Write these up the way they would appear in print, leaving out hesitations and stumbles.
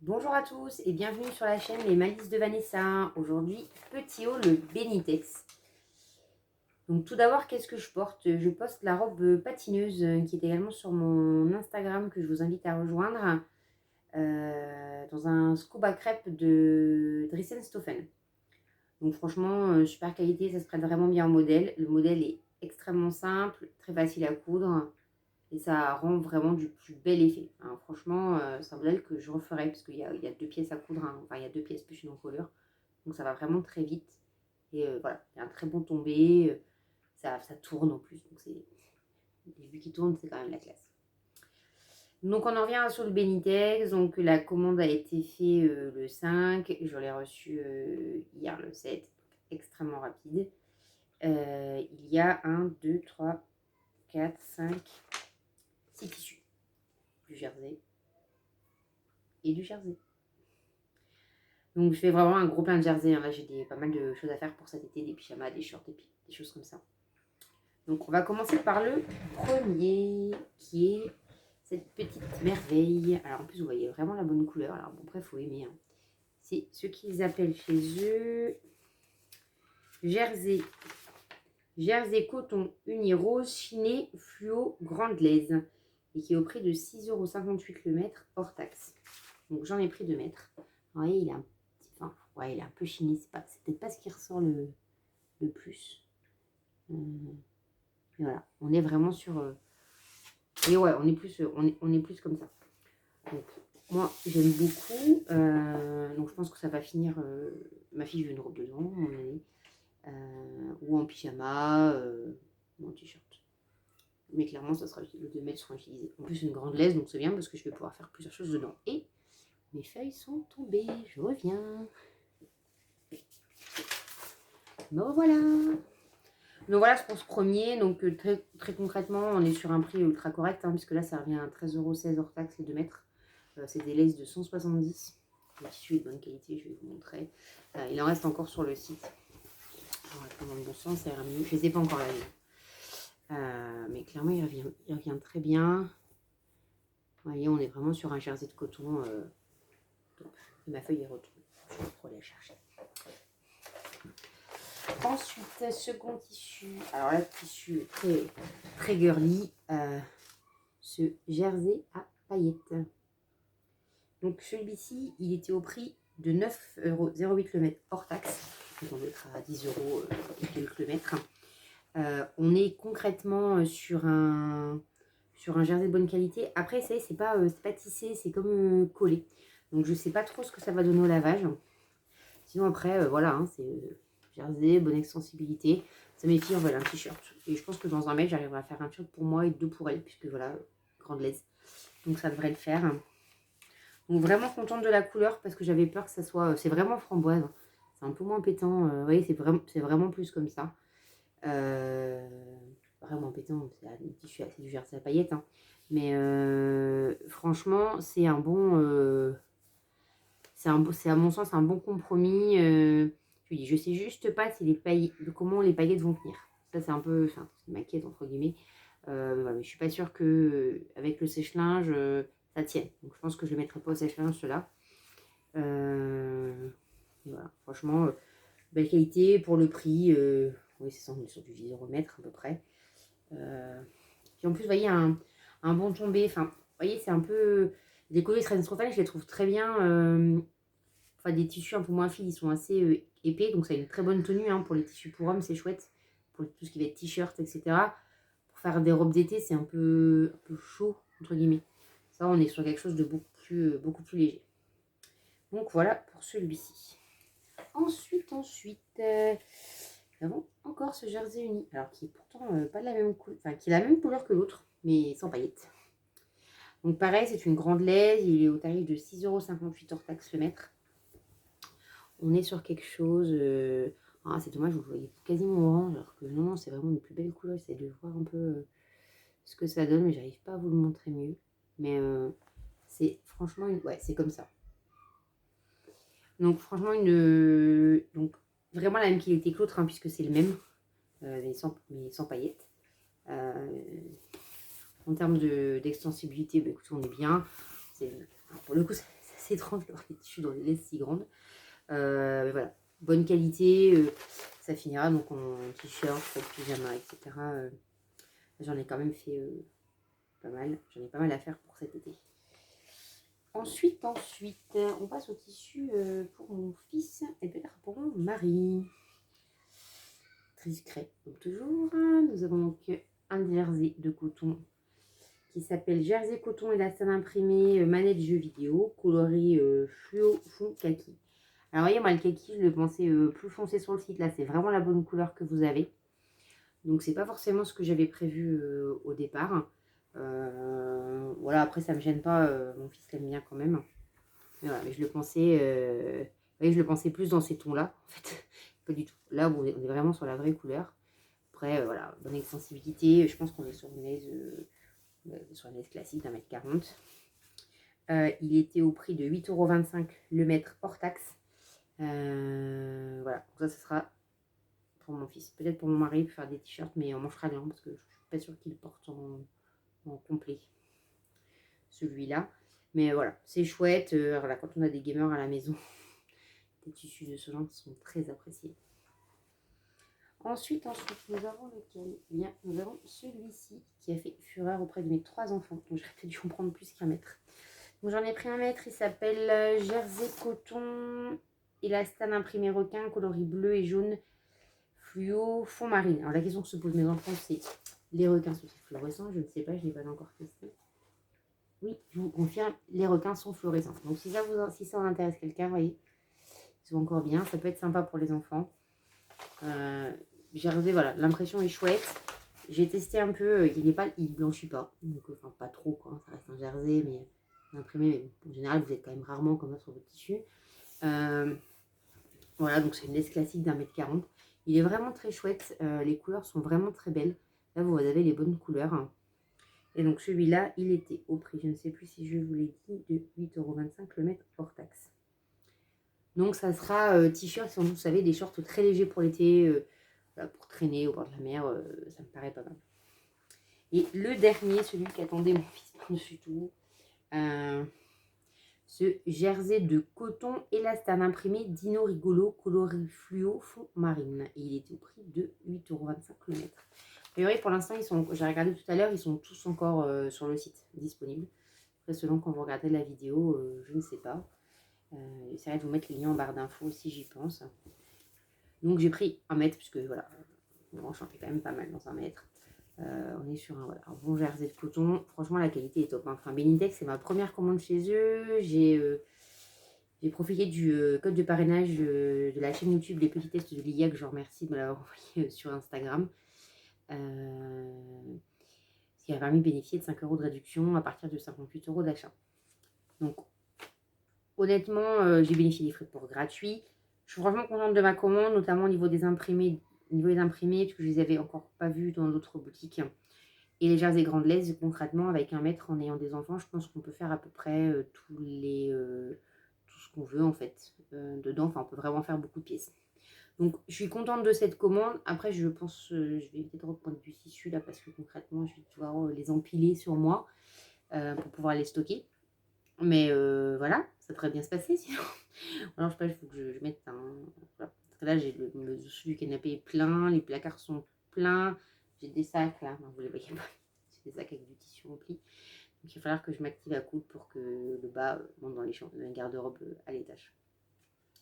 Bonjour à tous et bienvenue sur la chaîne Les Malices de Vanessa. Aujourd'hui, petit haut, le Benitex. Donc tout d'abord, qu'est-ce que je porte? Je poste la robe patineuse qui est également sur mon Instagram que je vous invite à rejoindre dans un scuba crêpe de Drissen Stoffen. Donc franchement, super qualité, ça se prête vraiment bien au modèle. Le modèle est extrêmement simple, très facile à coudre. Et ça rend vraiment du plus bel effet. Hein, franchement, c'est un modèle que je referai parce qu'il y a deux pièces à coudre. Hein. Enfin, il y a deux pièces plus une encolure. Donc ça va vraiment très vite. Et voilà, il y a un très bon tombé. Ça tourne en plus. Donc les vues qui tournent, c'est quand même la classe. Donc on en revient sur le Benitex. Donc la commande a été faite le 5. Je l'ai reçu hier le 7. Extrêmement rapide. Il y a 1, 2, 3, 4, 5, 6 tissus. Du jersey et du jersey. Donc je fais vraiment un gros plein de jersey. Hein. Là j'ai pas mal de choses à faire pour cet été, des pyjamas, des shorts, des choses comme ça. Donc on va commencer par le premier qui est cette petite merveille. Alors en plus vous voyez vraiment la bonne couleur. Alors bon après il faut aimer. Hein. C'est ce qu'ils appellent chez eux jersey. Jersey coton uni rose chiné fluo grande laise. Et qui est au prix de 6,58 € le mètre hors taxe. Donc j'en ai pris 2 mètres. Vous voyez il est un petit. Enfin, ouais, il est un peu chiné. C'est peut-être pas ce qui ressort le plus. Et voilà, on est vraiment sur. Et ouais, on est plus comme ça. Donc, moi, j'aime beaucoup. Donc, je pense que ça va finir. Ma fille veut une robe dedans, à mon avis. Ou en pyjama, ou en t-shirt. Mais clairement, ça sera les 2 mètres seront utilisés. En plus, une grande laisse, donc c'est bien parce que je vais pouvoir faire plusieurs choses dedans. Et mes feuilles sont tombées. Je reviens. Me revoilà. Donc voilà pour ce premier. Donc très concrètement, on est sur un prix ultra correct, hein, puisque là, ça revient à 13,16 € hors taxe les 2 mètres. C'est des laces de 170. Le tissu est de bonne qualité, je vais vous montrer. Il en reste encore sur le site. On va prendre dans le bon sens, ça ira mieux. Je ne les ai pas encore lavés. Mais clairement, il revient très bien. Vous voyez, on est vraiment sur un jersey de coton. Et ma feuille est retournée. Je vais trop la chercher. Ensuite, second tissu. Alors là, tissu très, très girly. Ce jersey à paillettes. Donc celui-ci, il était au prix de 9,08 € le mètre hors taxe. Donc on doit être à 10 € et quelques le mètre. On est concrètement sur un jersey de bonne qualité. Après, c'est pas tissé, c'est comme collé. Donc je sais pas trop ce que ça va donner au lavage. Sinon après, voilà, hein, c'est jersey, bonne extensibilité. Ça mes filles en veulent un t-shirt. Et je pense que dans un mètre, j'arriverai à faire un t-shirt pour moi et 2 pour elles, puisque voilà, grande laisse. Donc ça devrait le faire. Donc vraiment contente de la couleur parce que j'avais peur que ça soit. C'est vraiment framboise. C'est un peu moins pétant. Vous voyez, c'est vraiment plus comme ça. Vraiment pétant. C'est du jersey à paillettes. Hein. Mais franchement, c'est un bon. C'est à mon sens un bon compromis. Je dis, je sais juste pas si comment les paillettes vont tenir. Ça, c'est un peu. Enfin, c'est ma quête entre guillemets. Mais je suis pas sûre que avec le sèche-linge ça tienne. Donc je pense que je ne le mettrai pas au sèche-linge ceux-là. Voilà, franchement, belle qualité pour le prix. Oui, c'est ça, on est sur du 10 € au mètre à peu près. Puis en plus, vous voyez, un bon tombé. Enfin, vous voyez, c'est un peu. Les collets Strophan, je les trouve très bien. Enfin, des tissus un peu moins fils, ils sont assez épais. Donc ça a une très bonne tenue hein, pour les tissus pour hommes, c'est chouette. Pour tout ce qui va être t-shirt, etc. Pour faire des robes d'été, c'est un peu chaud, entre guillemets. Ça, on est sur quelque chose de beaucoup plus léger. Donc voilà pour celui-ci. Ensuite, nous avons encore ce jersey uni. Alors qui est pourtant pas de la même couleur, enfin qui est la même couleur que l'autre, mais sans paillettes. Donc pareil, c'est une grande laise, il est au tarif de 6,58 € hors taxe le mètre. On est sur quelque chose. Ah, c'est dommage, vous voyez quasiment orange, alors que non, c'est vraiment une plus belle couleur. J'essaie de voir un peu ce que ça donne, mais j'arrive pas à vous le montrer mieux. Mais c'est franchement ouais, c'est comme ça. Donc franchement donc vraiment la même qualité que l'autre hein, puisque c'est le même mais sans paillettes. En termes d'extensibilité, bah, écoutez, on est bien. Pour le coup, assez étrange d'avoir les tissus dans des laisses si grandes. Mais voilà, bonne qualité, ça finira donc en t-shirt, pyjama, etc. J'en ai quand même fait pas mal. J'en ai pas mal à faire pour cet été. Ensuite, on passe au tissu pour mon fils et peut-être pour mon mari. Très discret, comme toujours. Nous avons donc un jersey de coton qui s'appelle Jersey Coton Élastane imprimé, manette jeu vidéo, coloris fluo fond kaki. Alors voyez, moi le kaki, je le pensais plus foncé sur le site. Là, c'est vraiment la bonne couleur que vous avez. Donc, c'est pas forcément ce que j'avais prévu au départ. Voilà, après, ça me gêne pas. Mon fils l'aime bien quand même. Mais voilà, mais je le pensais... vous voyez, je le pensais plus dans ces tons-là, en fait. Pas du tout. Là, on est vraiment sur la vraie couleur. Après, voilà, bonne extensibilité. Je pense qu'on est sur une laisse classique d'1,40 m. Il était au prix de 8,25 € le mètre hors taxe. Voilà, donc ça, ce sera pour mon fils. Peut-être pour mon mari, pour faire des t-shirts, mais en manche raglan, parce que je suis pas sûre qu'il porte en complet celui-là. Mais voilà, c'est chouette. Voilà, quand on a des gamers à la maison, des tissus de ce genre sont très appréciés. Ensuite, nous avons lequel? Eh bien, nous avons celui-ci qui a fait fureur auprès de mes 3 enfants. Donc, j'aurais peut-être dû en prendre plus qu'un mètre. Donc, j'en ai pris un mètre. Il s'appelle Jersey Coton Élastane imprimé requin, coloris bleu et jaune fluo fond marine. Alors, la question que se posent mes enfants, c'est les requins sont-ils fluorescents? Je ne sais pas, je ne l'ai pas encore testé. Oui, je vous confirme, les requins sont fluorescents. Donc, si ça en intéresse quelqu'un, vous voyez, ils sont encore bien. Ça peut être sympa pour les enfants. Jersey, voilà, l'impression est chouette. J'ai testé un peu, il blanchit pas, donc enfin pas trop quoi, ça reste un jersey, mais imprimé, mais en général vous êtes quand même rarement comme ça sur votre tissu. Voilà, donc c'est une laisse classique d'1,40 m. Il est vraiment très chouette, les couleurs sont vraiment très belles. Là vous avez les bonnes couleurs. Et donc celui-là, il était au prix, je ne sais plus si je vous l'ai dit, de 8,25 € le mètre hors taxe. Donc ça sera t-shirt, si vous savez, des shorts très légers pour l'été, pour traîner au bord de la mer, ça me paraît pas mal. Et le dernier, celui qu'attendait mon fils par-dessus tout, ce jersey de coton élastane imprimé Dino Rigolo, coloris fluo fond marine. Et il était au prix de 8,25 € le mètre. A priori, pour l'instant, j'ai regardé tout à l'heure, ils sont tous encore sur le site disponibles. Après, selon quand vous regardez la vidéo, je ne sais pas. J'essaierai de vous mettre les liens en barre d'infos si j'y pense. Donc j'ai pris 1 mètre, puisque voilà, j'en fais quand même pas mal dans 1 mètre. On est sur un bon jersey de coton. Franchement, la qualité est top. Enfin, Benitex, c'est ma première commande chez eux. J'ai profité du code de parrainage de la chaîne YouTube Les Petits Tests de Lilia, que je remercie de me l'avoir envoyé sur Instagram. Ce qui a permis de bénéficier de 5 € de réduction à partir de 58 € d'achat. Donc, honnêtement, j'ai bénéficié des frais de port gratuits. Je suis franchement contente de ma commande, notamment au niveau des imprimés, parce que je les avais encore pas vus dans d'autres boutiques. Et les jerseys grandes laisse, concrètement, avec 1 mètre en ayant des enfants, je pense qu'on peut faire à peu près tout ce qu'on veut en fait dedans. Enfin, on peut vraiment faire beaucoup de pièces. Donc, je suis contente de cette commande. Après, je pense, je vais peut-être reprendre du tissu là parce que concrètement, je vais devoir les empiler sur moi pour pouvoir les stocker. Mais voilà, ça devrait bien se passer sinon. Alors, je sais pas, il faut que je mette un. Voilà. Là, j'ai le dessous du canapé est plein, les placards sont pleins. J'ai des sacs là, non, vous les voyez pas. J'ai des sacs avec du tissu rempli. Donc, il va falloir que je m'active à coude pour que le bas monte dans les garde-robes à l'étage.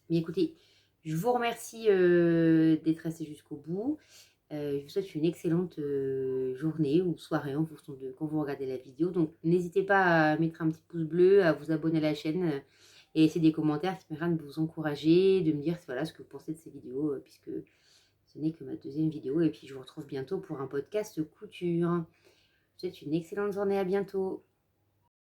Mais écoutez, je vous remercie d'être resté jusqu'au bout. Je vous souhaite une excellente journée ou soirée en fonction de quand vous regardez la vidéo. Donc, n'hésitez pas à mettre un petit pouce bleu, à vous abonner à la chaîne et laisser des commentaires qui permettent de vous encourager, de me dire voilà, ce que vous pensez de ces vidéos, puisque ce n'est que ma 2e vidéo. Et puis, je vous retrouve bientôt pour un podcast couture. Je vous souhaite une excellente journée. À bientôt.